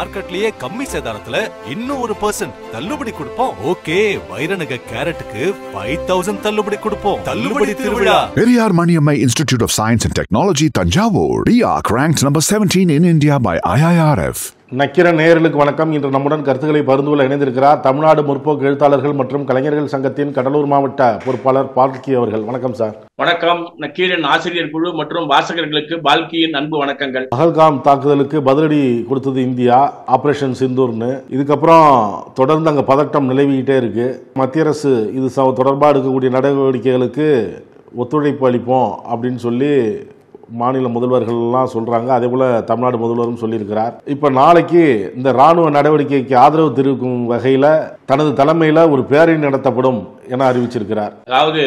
மார்க்கெட்லயே கம்மி சேதாரத்துல இன்னும் 1% தள்ளுபடி கொடுப்போம். ஓகே, வைர நகை கேரட்டுக்கு 5000 தள்ளுபடி கொடுப்போம். தள்ளுபடி திருவிழா. Periyar Maniammai Institute of Science and Technology, Tanjavur. PIARC ranked number 17 in India by IIRF. நக்கிர நேயர்களுக்கு வணக்கம். இன்று நம்முடன் கருத்துக்களை பகிர்ந்து கொள்ள இணைந்திருக்கிறார் தமிழ்நாடு முற்போக்கு எழுத்தாளர்கள் மற்றும் கலைஞர்கள் சங்கத்தின் கடலூர் மாவட்ட பொறுப்பாளர் பால்கி அவர்கள். வணக்கம் சார். வணக்கம். நக்கீரன் ஆசிரியர் குழு மற்றும் வாசகர்களுக்கு பால்கியின் அன்பு வணக்கங்கள். பஹல்காம் தாக்குதலுக்கு பதிலடி கொடுத்தது இந்தியா, ஆபரேஷன் சிந்தூர்னு. இதுக்கப்புறம் தொடர்ந்து அங்கே பதட்டம் நிலவிக்கிட்டே இருக்கு. மத்திய அரசு இது தொடர்பாக எடுக்கக்கூடிய நடவடிக்கைகளுக்கு ஒத்துழைப்பு அளிப்போம் அப்படின்னு சொல்லி மாநில முதல்வர்கள்லாம் சொல்றாங்க. அதே போல தமிழ்நாடு முதல்வரும் சொல்லியிருக்கிறார். இப்ப நாளைக்கு இந்த ராணுவ நடவடிக்கைக்கு ஆதரவு தெரிவிக்கும் வகையில தனது தலைமையில ஒரு பேரணி நடத்தப்படும் என அறிவிச்சிருக்கிறார். அதாவது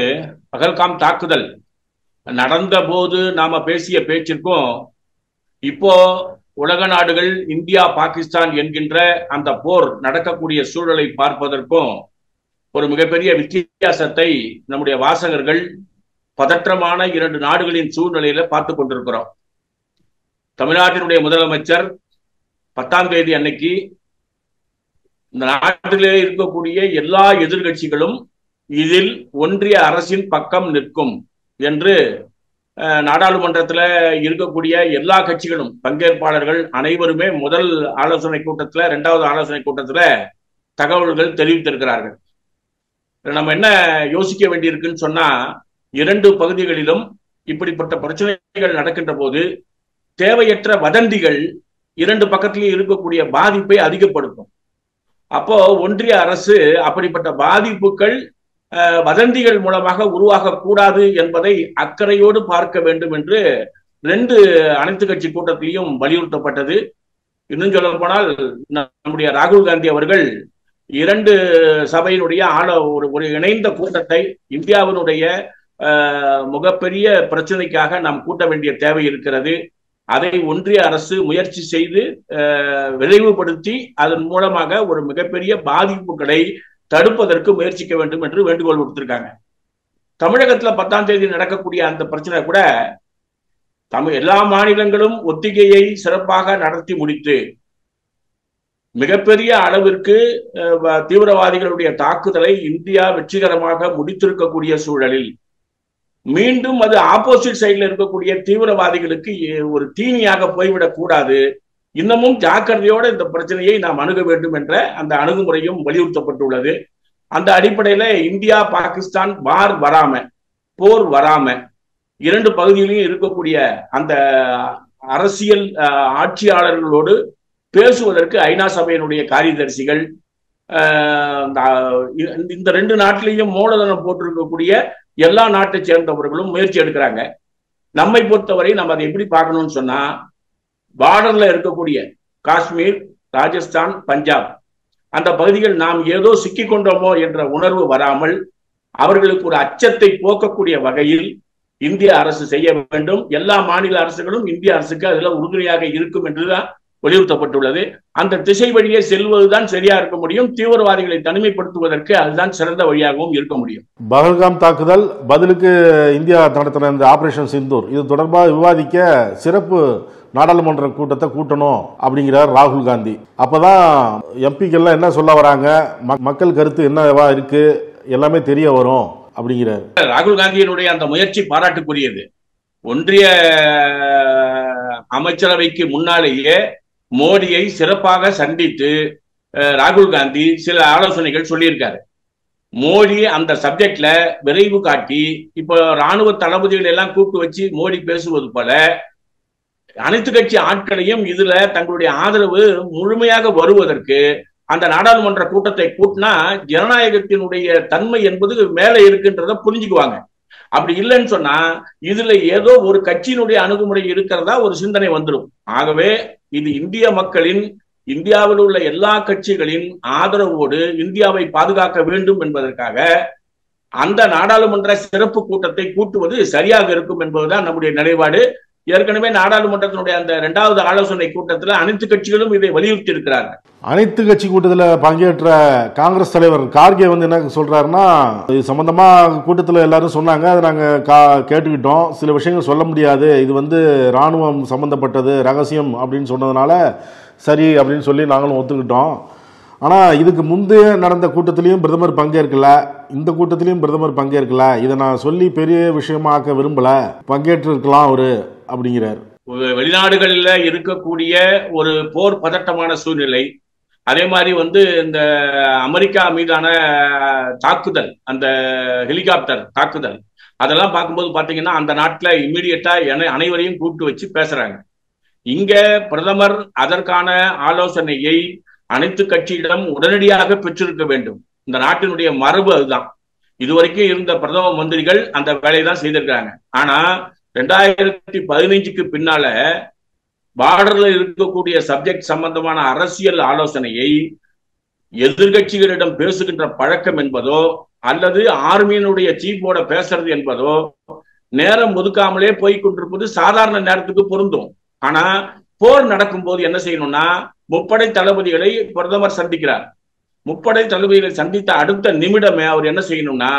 பஹல்காம் தாக்குதல் நடந்த போது நாம பேசிய பேச்சிற்கும் இப்போ உலக நாடுகள் இந்தியா பாகிஸ்தான் என்கின்ற அந்த போர் நடக்கக்கூடிய சூழலை பார்ப்பதற்கும் ஒரு மிகப்பெரிய வித்தியாசத்தை நம்முடைய வாசகர்கள் பதற்றமான இரண்டு நாடுகளின் சூழ்நிலையில பார்த்து கொண்டிருக்கிறோம். தமிழ்நாட்டினுடைய முதலமைச்சர் 10ஆம் தேதி அன்னைக்கு இந்த நாட்டிலே இருக்கக்கூடிய எல்லா எதிர்கட்சிகளும் இதில் ஒன்றிய அரசின் பக்கம் நிற்கும் என்று நாடாளுமன்றத்தில் இருக்கக்கூடிய எல்லா கட்சிகளும் பங்கேற்பாளர்கள் அனைவருமே முதல் ஆலோசனை கூட்டத்தில், 2வது ஆலோசனை கூட்டத்தில் தகவல்கள் தெரிவித்திருக்கிறார்கள். நம்ம என்ன யோசிக்க வேண்டியிருக்குன்னு சொன்னா, இரண்டு பகுதிகளிலும் இப்படிப்பட்ட பிரச்சனைகள் நடக்கின்ற போது தேவையற்ற வதந்திகள் இரண்டு பக்கத்திலேயே இருக்கக்கூடிய பாதிப்பை அதிகப்படுத்தும். அப்போ ஒன்றிய அரசு அப்படிப்பட்ட பாதிப்புகள் வதந்திகள் மூலமாக உருவாகக்கூடாது என்பதை அக்கறையோடு பார்க்க வேண்டும் என்று அனைத்து கட்சி கூட்டத்திலையும் வலியுறுத்தப்பட்டது. இன்னும் சொல்ல போனால் நம்முடைய ராகுல் காந்தி அவர்கள் 2 சபையினுடைய ஒரு இணைந்த கூட்டத்தை இந்தியாவினுடைய மிகப்பெரிய பிரச்சனைக்காக நாம் கூட்ட வேண்டிய தேவை இருக்கிறது. அதை ஒன்றிய அரசு முயற்சி செய்து விரைவுபடுத்தி அதன் மூலமாக ஒரு மிகப்பெரிய பாதிப்புகளை தடுப்பதற்கு முயற்சிக்க வேண்டும் என்று வேண்டுகோள் கொடுத்திருக்காங்க. தமிழகத்துல 10ஆம் தேதி நடக்கக்கூடிய அந்த பிரச்சனை கூட எல்லா மாநிலங்களும் ஒத்திகையை சிறப்பாக நடத்தி முடித்து மிகப்பெரிய அளவிற்கு தீவிரவாதிகளுடைய தாக்குதலை இந்தியா வெற்றிகரமாக முடித்திருக்கக்கூடிய சூழலில் மீண்டும் அது ஆப்போசிட் சைட்ல இருக்கக்கூடிய தீவிரவாதிகளுக்கு ஒரு தீனியாக போய்விடக் கூடாது, இன்னமும் ஜாக்கிரதையோட இந்த பிரச்சனையை நாம் அணுக வேண்டும் என்ற அந்த அணுகுமுறையும் வலியுறுத்தப்பட்டுள்ளது. அந்த அடிப்படையில இந்தியா பாகிஸ்தான் போர் வராம 2 பகுதியிலையும் இருக்கக்கூடிய அந்த அரசியல் ஆட்சியாளர்களோடு பேசுவதற்கு ஐநா சபையினுடைய காரியதரிசிகள் இந்த 2 நாட்டிலையும் மூலதனம் போட்டிருக்கக்கூடிய எல்லா நாட்டை சேர்ந்தவர்களும் முயற்சி எடுக்கிறாங்க. நம்மை பொறுத்தவரை நம்ம அதை எப்படி பார்க்கணும்னு சொன்னா, பார்டர்ல இருக்கக்கூடிய காஷ்மீர், ராஜஸ்தான், பஞ்சாப் அந்த பகுதிகள் நாம் ஏதோ சிக்கி கொண்டோமோ என்ற உணர்வு வராமல் அவர்களுக்கு ஒரு அச்சத்தை போக்கக்கூடிய வகையில் இந்திய அரசு செய்ய வேண்டும். எல்லா மாநில அரசுகளும் இந்திய அரசுக்கு அதுல உறுதுணையாக இருக்கும் என்றுதான் வலியுறுத்தப்பட்டுள்ளது. அந்த திசை வழியே செல்வதுதான் சரியா இருக்க முடியும். தீவிரவாதிகளை தனிமைப்படுத்துவதற்கு அதுதான் சிறந்த வழியாகவும் இருக்க முடியும். பஹல்காம் தாக்குதல் பதிலுக்கு இந்தியா நடத்தின இந்த ஆபரேஷன் சிந்தூர், இது தொடர்பாக விவாதிக்க சிறப்பு நாடாளுமன்ற கூட்டத்தை கூட்டணும் அப்படிங்கிறார் ராகுல் காந்தி. அப்பதான் எம்பிக்கள்லாம் என்ன சொல்ல வராங்க, மக்கள் கருத்து என்னவா இருக்கு எல்லாமே தெரிய வரும் அப்படிங்கிறார். ராகுல் காந்தியினுடைய அந்த முயற்சி பாராட்டுக்குரியது. ஒன்றிய அமைச்சரவைக்கு முன்னாலேயே மோடியை சிறப்பாக சந்தித்து ராகுல் காந்தி சில ஆலோசனைகள் சொல்லியிருக்காரு. மோடி அந்த சப்ஜெக்ட்ல விரைவு காட்டி இப்போ ராணுவ தளபதிகள் எல்லாம் கூப்பிட்டு வச்சு மோடி பேசுவது போல அனைத்து கட்சி ஆட்களையும் இதுல தங்களுடைய ஆதரவு முழுமையாக வருவதற்கு அந்த நாடாளுமன்ற கூட்டத்தை கூட்டினா ஜனநாயகத்தினுடைய தன்மை என்பது மேல இருக்குன்றத புரிஞ்சுக்குவாங்க. அப்படி இல்லைன்னு சொன்னா இதுல ஏதோ ஒரு கட்சியினுடைய அணுகுமுறை இருக்கிறதா ஒரு சிந்தனை வந்துடும். ஆகவே இது இந்திய மக்களின், இந்தியாவில் உள்ள எல்லா கட்சிகளின் ஆதரவோடு இந்தியாவை பாதுகாக்க வேண்டும் என்பதற்காக அந்த நாடாளுமன்ற சிறப்பு கூட்டத்தை கூட்டுவது சரியாக இருக்கும் என்பதுதான் நம்முடைய நிலைப்பாடு. ஏற்கனவே நாடாளுமன்றத்தினுடைய அந்த 2வது ஆலோசனை கூட்டத்தில் அனைத்து கட்சிகளும் இதை வலியுறுத்தி இருக்கிறார்கள். அனைத்து கட்சி கூட்டத்தில் பங்கேற்ற காங்கிரஸ் தலைவர் கார்கே என்ன சொல்றாருன்னா, இது சம்பந்தமா கூட்டத்தில் எல்லாரும் சொன்னாங்க, அதை நாங்கள் கேட்டுக்கிட்டோம், சில விஷயங்கள் சொல்ல முடியாது, இது ராணுவம் சம்பந்தப்பட்டது, ரகசியம் அப்படின்னு சொன்னதுனால சரி அப்படின்னு சொல்லி நாங்களும் ஒத்துக்கிட்டோம். ஆனால் இதுக்கு முந்தைய நடந்த கூட்டத்திலையும் பிரதமர் பங்கேற்கல, இந்த கூட்டத்திலையும் பிரதமர் பங்கேற்கல. இதை நான் சொல்லி பெரிய விஷயமாக்க விரும்பல, பங்கேற்றிருக்கலாம் அவரு அப்படிங்கிறார். வெளிநாடுகளில் இருக்கக்கூடிய ஒரு போர் பதட்டமான சூழ்நிலை, அதே மாதிரி இந்த அமெரிக்கா மீதான தாக்குதல், அந்த ஹெலிகாப்டர் தாக்குதல், அதெல்லாம் பார்க்கும்போது பாத்தீங்கன்னா அந்த நாட்டில் இம்மிடியட்டா அனைவரையும் கூப்பிட்டு வச்சு பேசுறாங்க. இங்க பிரதமர் அதற்கான ஆலோசனையை அனைத்து கட்சியிடம் உடனடியாக பெற்றிருக்க வேண்டும். இந்த நாட்டினுடைய மரபு அதுதான். இதுவரைக்கும் இருந்த பிரதம மந்திரிகள் அந்த வேலையை தான் செய்திருக்காங்க. ஆனா 2015க்கு பின்னால பார்டர்ல இருக்கக்கூடிய சப்ஜெக்ட் சம்பந்தமான அரசியல் ஆலோசனையை எதிர்கட்சிகளிடம் பேசுகின்ற பழக்கம் என்பதோ அல்லது ஆர்மியினுடைய சீஃபோட பேசுறது என்பதோ நேரம் ஒதுக்காமலே போய் கொண்டிருப்பது சாதாரண நேரத்துக்கு பொருந்தும். ஆனா போர் நடக்கும் போது என்ன செய்யணும்னா, முப்படை தளபதிகளை பிரதமர் சந்திக்கிறார். முப்படை தளபதிகளை சந்தித்த அடுத்த நிமிடமே அவர் என்ன செய்யணும்னா,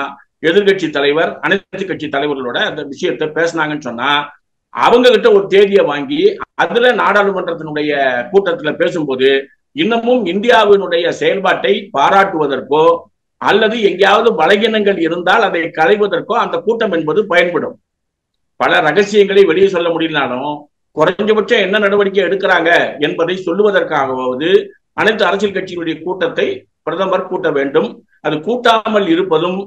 எதிர்கட்சி தலைவர் அனைத்து கட்சி தலைவர்களோட அந்த விஷயத்தை பேசினாங்கன்னு சொன்னா அவங்க கிட்ட ஒரு தேதியை வாங்கி அதுல நாடாளுமன்றத்தினுடைய கூட்டத்துல பேசும்போது இன்னமும் இந்தியாவினுடைய செயல்பாட்டை பாராட்டுவதற்கோ அல்லது எங்கேயாவது பலகீனங்கள் இருந்தால் அதை களைவதற்கோ அந்த கூட்டம் என்பது பயன்படும். பல ரகசியங்களை வெளியே சொல்ல முடியலனாலும் குறைஞ்சபட்சம் என்ன நடவடிக்கை எடுக்கிறாங்க என்பதை சொல்லுவதற்காகவாவது அனைத்து அரசியல் கட்சிகளுடைய கூட்டத்தை பிரதமர் கூட்ட வேண்டும். அது கூட்டாமல் இருப்பதும்,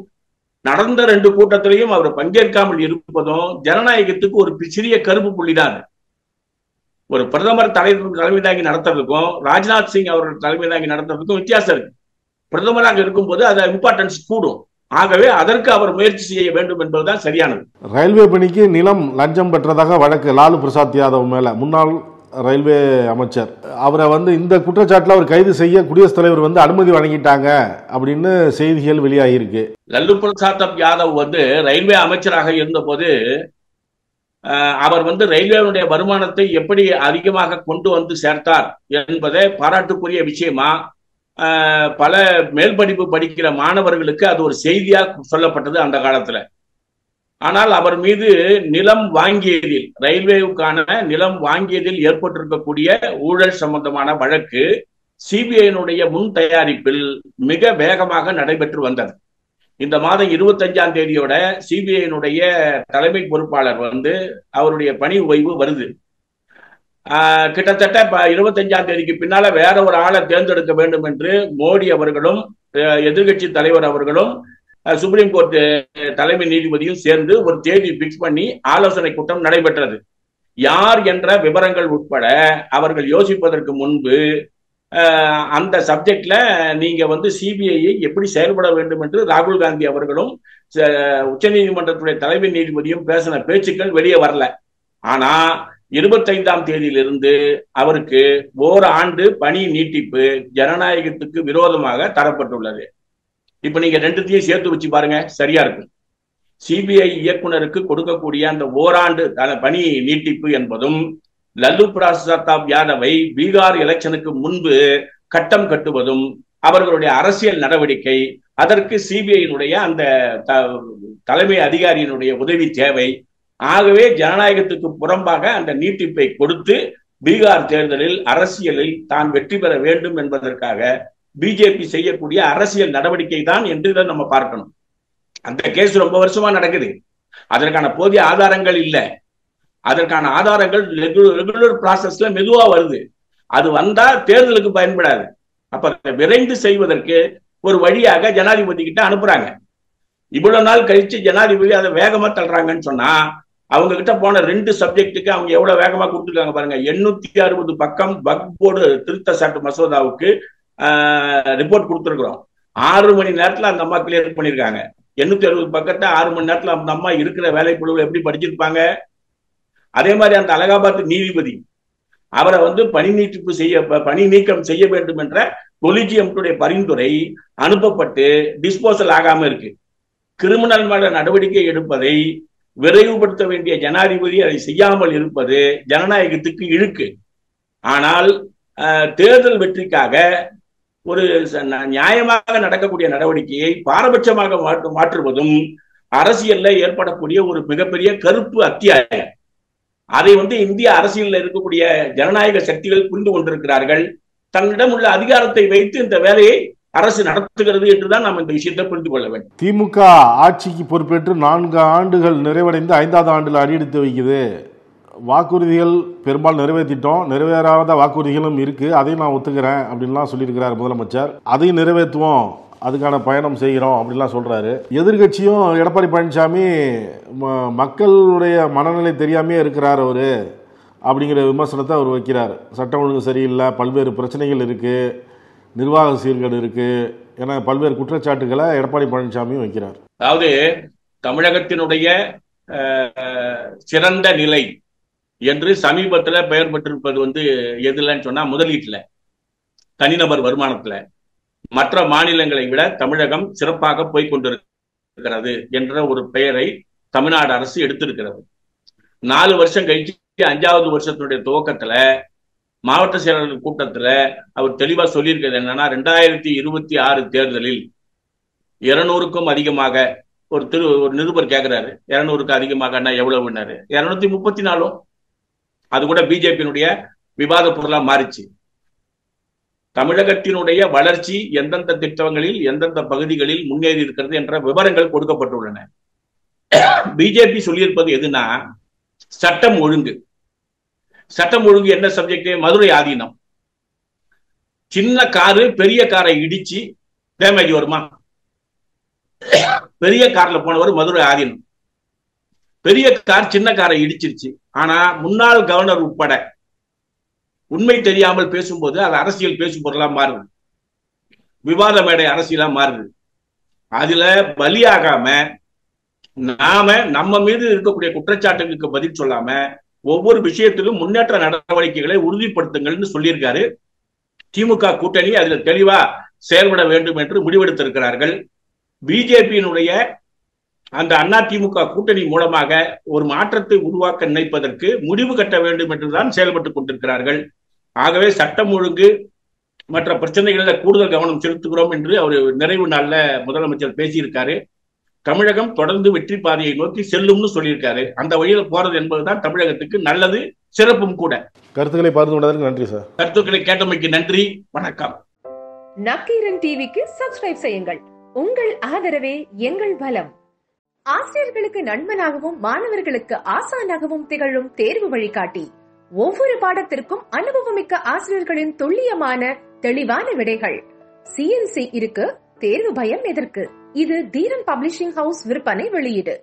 நடந்த 2 கூட்டத்திலையும் அவர் பங்கேற்காமல் இருப்பதும் ஜனநாயகத்துக்கு ஒரு சிறிய கருப்பு புள்ளிதான். ஒரு பிரதமர் தலைமை தாங்கி நடத்துறதுக்கும் ராஜ்நாத் சிங் அவர்கள் தலைமை தாங்கி நடத்துறதுக்கும் வித்தியாசம் இருக்கு. பிரதமராக இருக்கும்போது அது இம்பார்ட்டன்ஸ் கூடும். ஆகவே அதற்கு அவர் முயற்சி செய்ய வேண்டும் என்பதுதான் சரியானது. ரயில்வே பணிக்கு நிலம் லஞ்சம் பெற்றதாக வழக்கு லாலு பிரசாத் யாதவ் மேல, முன்னாள் ரயில்வே அமைச்சர், அவரை இந்த குற்றச்சாட்டில் அவர் கைது செய்ய குடியரசுத் தலைவர் அனுமதி வழங்கிட்டாங்க அப்படின்னு செய்திகள் வெளியாகியிருக்கு. லல்லு பிரசாத் யாதவ் ரயில்வே அமைச்சராக இருந்த போது அவர் ரயில்வேனுடைய வருமானத்தை எப்படி அதிகமாக கொண்டு சேர்த்தார் என்பதை பாராட்டுக்குரிய விஷயமா பல மேல் படிப்பு படிக்கிற மாணவர்களுக்கு அது ஒரு செய்தியா சொல்லப்பட்டது அந்த காலத்துல. ஆனால் அவர் மீது நிலம் வாங்கியதில், ரயில்வேவுக்கான நிலம் வாங்கியதில் ஏற்பட்டிருக்கக்கூடிய ஊழல் சம்பந்தமான வழக்கு சிபிஐனுடைய முன் தயாரிப்பில் மிக வேகமாக நடைபெற்று வந்தது. இந்த மாதம் 25ஆம் தேதியோட சிபிஐனுடைய தலைமை பொறுப்பாளர் அவருடைய பணி ஓய்வு வருது. கிட்டத்தட்ட 25ஆம் தேதிக்கு பின்னால வேற ஒரு ஆளை தேர்ந்தெடுக்க வேண்டும் என்று மோடி அவர்களும் எதிர்கட்சி தலைவர் அவர்களும் சுப்ரீம் கோர்ட் தலைமை நீதிபதியும் சேர்ந்து ஒரு தேதி பிக்ஸ் பண்ணி ஆலோசனை கூட்டம் நடைபெற்றது. யார் என்ற விவரங்கள் உட்பட அவர்கள் யோசிப்பதற்கு முன்பு அந்த சப்ஜெக்ட்ல நீங்க சிபிஐயை எப்படி செயல்பட வேண்டும் என்று ராகுல் காந்தி அவர்களும் உச்ச நீதிமன்றத்துடைய தலைமை நீதிபதியும் பேசின பேச்சுக்கள் வெளியே வரல. ஆனா 25ஆம் தேதியிலிருந்து அவருக்கு ஓராண்டு பணி நீட்டிப்பு ஜனநாயகத்துக்கு விரோதமாக தரப்பட்டுள்ளது. இப்ப நீங்க 2த்தையும் சேர்த்து வச்சு பாருங்க, சரியா இருக்கும். சிபிஐ இயக்குனருக்கு கொடுக்கக்கூடிய அந்த ஓராண்டு பணி நீட்டிப்பு என்பதும் லல்லு பிரசாத் யாதவை பீகார் எலெக்ஷனுக்கு முன்பு கட்டம் கட்டுவதும் அவர்களுடைய அரசியல் நடவடிக்கை, அதற்கு சிபிஐனுடைய அந்த தலைமை அதிகாரியினுடைய உதவி தேவை. ஆகவே ஜனநாயகத்துக்கு புறம்பாக அந்த நீட்டிப்பை கொடுத்து பீகார் தேர்தலில் அரசியலில் தான் வெற்றி பெற வேண்டும் என்பதற்காக பிஜேபி செய்யக்கூடிய அரசியல் நடவடிக்கை தான் என்று நம்ம பார்க்கணும். அந்த கேஸ் ரொம்ப வருஷமா நடக்குது. அதற்கான போதிய ஆதாரங்கள் இல்லை. அதற்கான ஆதாரங்கள் ரெகுலர் ப்ராசஸ்ல மெதுவா வருது. அது வந்தா தேர்தலுக்கு பயன்படாது. அப்ப விரைந்து செய்வதற்கு ஒரு வழியாக ஜனாதிபதி கிட்ட அனுப்புறாங்க. இவ்வளவு நாள் கழிச்சு ஜனாதிபதி அதை வேகமா தள்ளுறாங்கன்னு சொன்னா அவங்க கிட்ட போன 2 சப்ஜெக்டுக்கு அவங்க எவ்வளவு வேகமா கொடுத்துருக்காங்க பாருங்க. 860 பக்கம் வக்ஃப் போர்டு திருத்த சட்ட மசோதாவுக்கு ரிப்போர்ட் கொடுத்துருக்குறோம். 6 மணி நேரத்துல அந்த அம்மா கிளியர் பண்ணிருக்காங்க. 860 பக்கத்தை 6 மணி நேரத்துல அந்த அம்மா இருக்கிற வேலைக்குழுவை எப்படி படிச்சிருப்பாங்க? அதே மாதிரி அந்த அலகாபாத் நீதிபதி அவரை பணி நீக்கம் செய்ய வேண்டும் என்ற கொலிஜியம்னுடைய பரிந்துரை அனுப்பப்பட்டு டிஸ்போசல் ஆகாம இருக்கு. கிரிமினல் மேல நடவடிக்கை எடுப்பதை விரைவுபடுத்த வேண்டிய ஜனாதிபதி அதை செய்யாமல் இருப்பது ஜனநாயகத்துக்கு இழுக்கு. ஆனால் தேர்தல் வெற்றிக்காக ஒரு நியாயமாக நடக்கக்கூடிய நடவடிக்கையை பாரபட்சமாக மாற்றுவதும் அரசியல்ல ஏற்படக்கூடிய ஒரு மிகப்பெரிய கருப்பு அத்தியாயம். அதை இந்திய அரசியலில் இருக்கக்கூடிய ஜனநாயக சக்திகள் புரிந்து கொண்டிருக்கிறார்கள். தன்னிடம் உள்ள அதிகாரத்தை வைத்து இந்த வேலையை அரசு நடத்துகிறது என்றுதான் நாம் இந்த விஷயத்தை புரிந்து கொள்ள வேண்டும். திமுக ஆட்சிக்கு பொறுப்பேற்று 4 ஆண்டுகள் நிறைவடைந்து 5வது ஆண்டில் அடியெடுத்து வைக்குது. வாக்குறுதிகள் பெரும்பாலும் நிறைவேற்றிட்டோம், நிறைவேறாத வாக்குறுதிகளும் இருக்கு, அதையும் நான் ஒத்துக்கிறேன் அப்படின்லாம் சொல்லியிருக்கிறார் முதலமைச்சர். அதையும் நிறைவேற்றுவோம், அதுக்கான பயணம் செய்கிறோம் அப்படின்லாம் சொல்றாரு. எதிர்கட்சியும் எடப்பாடி பழனிசாமி மக்களுடைய மனநிலை தெரியாமே இருக்கிறார் அவரு அப்படிங்கிற விமர்சனத்தை அவர் வைக்கிறார். சட்டம் ஒழுங்கு சரியில்லை, பல்வேறு பிரச்சனைகள் இருக்கு, நிர்வாக சீர்கேடு இருக்கு என பல்வேறு குற்றச்சாட்டுகளை எடப்பாடி பழனிசாமியும் வைக்கிறார். அதாவது தமிழகத்தினுடைய சிறந்த நிலை என்று சமீபத்தில் பெயர் பெற்றிருப்பது எதுலன்னு சொன்னா முதலீட்டுல, தனிநபர் வருமானத்துல மற்ற மாநிலங்களை விட தமிழகம் சிறப்பாக போய்கொண்டிருக்கிறது என்ற ஒரு பெயரை தமிழ்நாடு அரசு எடுத்திருக்கிறது. 4 வருஷம் கழிச்சு 5வது வருஷத்தினுடைய துவக்கத்துல மாவட்ட செயலாளர் கூட்டத்துல அவர் தெளிவா சொல்லியிருக்கிறது என்னன்னா, 2026 தேர்தலில் 200க்கும் அதிகமாக ஒரு நிருபர் கேட்கிறாரு, 200க்கு அதிகமாக எவ்வளவுன்னாரு, 234. அது கூட பிஜேபியினுடைய விவாத பொருளா மாறிச்சு. தமிழகத்தினுடைய வளர்ச்சி எந்தெந்த திட்டங்களில் எந்தெந்த பகுதிகளில் முன்னேறி இருக்கிறது என்ற விவரங்கள் கொடுக்கப்பட்டுள்ளன. பிஜேபி சொல்லியிருப்பது எதுனா, சட்டம் ஒழுங்கு. சட்டம் ஒழுங்கு என்ன சப்ஜெக்ட்? மதுரை ஆதீனம். சின்ன காரு பெரிய காரை இடிச்சு டேமேஜ் வருமா? பெரிய கார்ல போனவர் மதுரை ஆதீனம். பெரிய கார் சின்ன காரை இடிச்சிருச்சு. ஆனா முன்னாள் கவர்னர் உட்பட உண்மை தெரியாமல் பேசும்போது அது அரசியல் பேசும் பொருளா மாறுது, விவாத மேடை அரசியலா மாறுது. அதுல பலியாகாம நாம நம்ம மீது இருக்கக்கூடிய குற்றச்சாட்டுகளுக்கு பதில் சொல்லாம ஒவ்வொரு விஷயத்திலும் முன்னேற்ற நடவடிக்கைகளை உறுதிப்படுத்துங்கள்னு சொல்லியிருக்காரு. திமுக கூட்டணி அதுல தெளிவா செயல்பட வேண்டும் என்று முடிவெடுத்திருக்கிறார்கள். பிஜேபியினுடைய அந்த அதிமுக கூட்டணி மூலமாக ஒரு மாற்றத்தை உருவாக்க நினைப்பதற்கு முடிவு கட்ட வேண்டும் என்றுதான் செயல்பட்டுக் கொண்டிருக்கிறார்கள். ஆகவே சட்டம் ஒழுங்கு மற்ற பிரச்சனைகளில் கூடுதல் கவனம் செலுத்துகிறோம் என்று அவர் நிறைவு நாள்ல முதலமைச்சர் பேசியிருக்காரு. தமிழகம் தொடர்ந்து வெற்றி பாதையை நோக்கி செல்லும்னு சொல்லியிருக்காரு. அந்த வழியில போறது என்பதுதான் தமிழகத்துக்கு நல்லது, சிறப்பும் கூட. கருத்துக்களை பகிர்ந்து கொண்டதற்கு நன்றி சார். கருத்துக்களை கேட்டமைக்கு நன்றி, வணக்கம். நக்கீரன் டிவிக்கு சப்ஸ்கிரைப் செய்யுங்கள். உங்கள் ஆதரவே எங்கள் பலம். ஆசிரியர்களுக்கு நண்பனாகவும் மாணவர்களுக்கு ஆசானாகவும் திகழும் தேர்வு வழிகாட்டி. ஒவ்வொரு பாடத்திற்கும் அனுபவமிக்க ஆசிரியர்களின் துல்லியமான தெளிவான விடைகள். CNC இருக்கு, தேர்வு பயம் எதற்கு? இது தீரன் பப்ளிஷிங் ஹவுஸ் விற்பனை வெளியீடு.